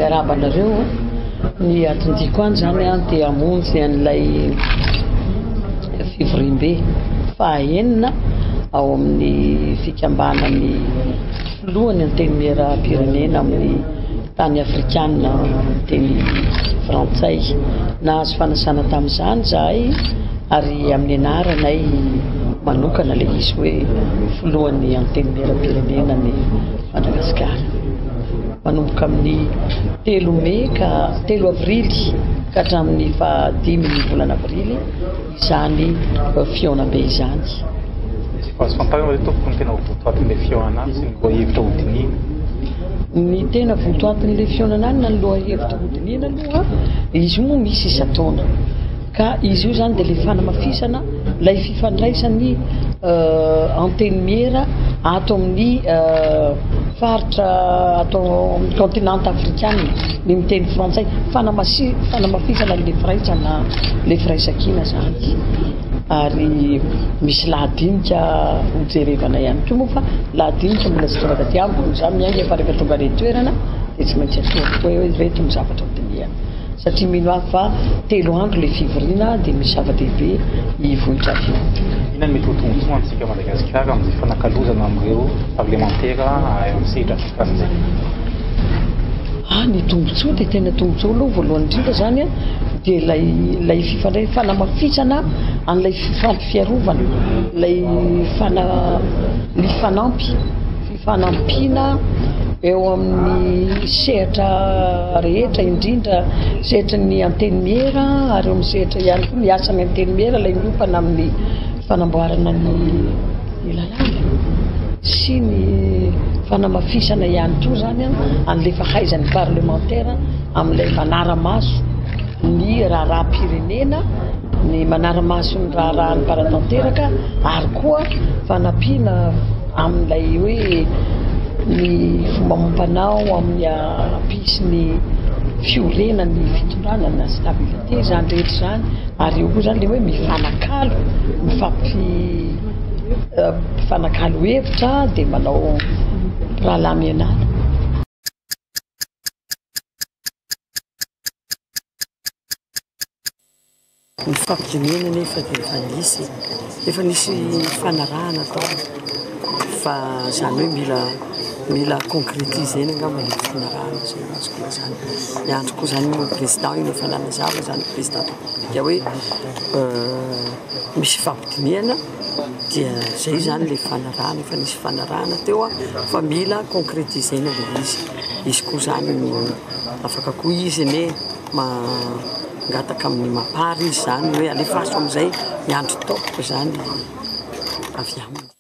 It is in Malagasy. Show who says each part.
Speaker 1: fiarabanareo ny atindiko any zany dia amonjy an'ilay fivoriam-be fahaenina ao amin'ny fikambanany filohany anteny miera-pirenena amin'ny tany afrikana teny frantsay nahazo fanasana tamin'izany zahay ary amin'ny anaranay manokana le izy hoe filohany anteny miera-pirenena ny Madagasikara manomboka amin'ny 3 May ka 3 Avrily ka hatramin'ny 5 volana Avrily izany fihaonam-be izany.
Speaker 2: Azo fantarina hoe tompony tena votoatin'ilay fihaonana sy ny lohahevitra hodinina.
Speaker 1: Ny tena votoatin'ilay fihaonana na ny lohahevitra hodinina aloha izy moa misy isan-taona ka izy io zany dia ilay fanamafisana ilay fifandraisany anteny miera ato amin'ny faritra ato amin'ny continent africain ny miteny frantsay fanamafisana ilay firaisana ilay firaisan-kina zany ary misy lahadinika hojerevana ihany koa moa fa lahadinika mbola tsy tonga taty amiko za miainga fa rehefa tonga ilay toerana dia tsy maintsy atoko hoe reto ny zavatra hodiniana satria mino ahy fa 3 andro ilay fivoriana dia misy zava-dehibe hivohitra avy eo.
Speaker 2: Inona mety ho tombotsoa antsika Madagasikara amin'izay fanakalozana amin'ireo parlementaire amin'ny sehatra afrikanizay?
Speaker 1: Ny tombotsoa dia tena tombotsoa aloha voalohany indrindra zany dia ilay fanamafisana an'ilay fifampifiarovana ilay fifanampiana eo amin'ny sehatra rehetra indrindra sehatra ny anteny miera ary eo amin'ny sehatra ihany koa ny asan'ny anteny miera ilay miopana amin'ny fanamboarana ny lalàna sy ny fanamafisana ihany koa zany an'ilay fahaizan'ny parlementaire amin'ilay manara-maso ny raharaha-pirenena ny manara-maso ny raharahan'ny paratanteraka ary koa fanampiana amin'ilay hoe ny fomba mampanao amin'ny apisy ny fiorena ny fitondrana na stabilité zany rehetra zany ary eo koa zany le hoe mifanakalo mifanakalo hevitra dia manao rahalamianana. Ny fampidinena nefa dia efa nisy fanarahana tao fa zany hoe mila concrétisena angamba ilay fanarahana zay azoko lazany ny andro koa zany moa président io efa nanazava zany président republika hoe misy fampidinena dia zay zany ilay fanarahana efa nisy fanarahana teo fa mila concrétisena ilay izy koa zany afaka koa izy ane mangataka amin'ny mapary izy zany hoe alefaso amin'izay ny andro taoko zany avy aminy.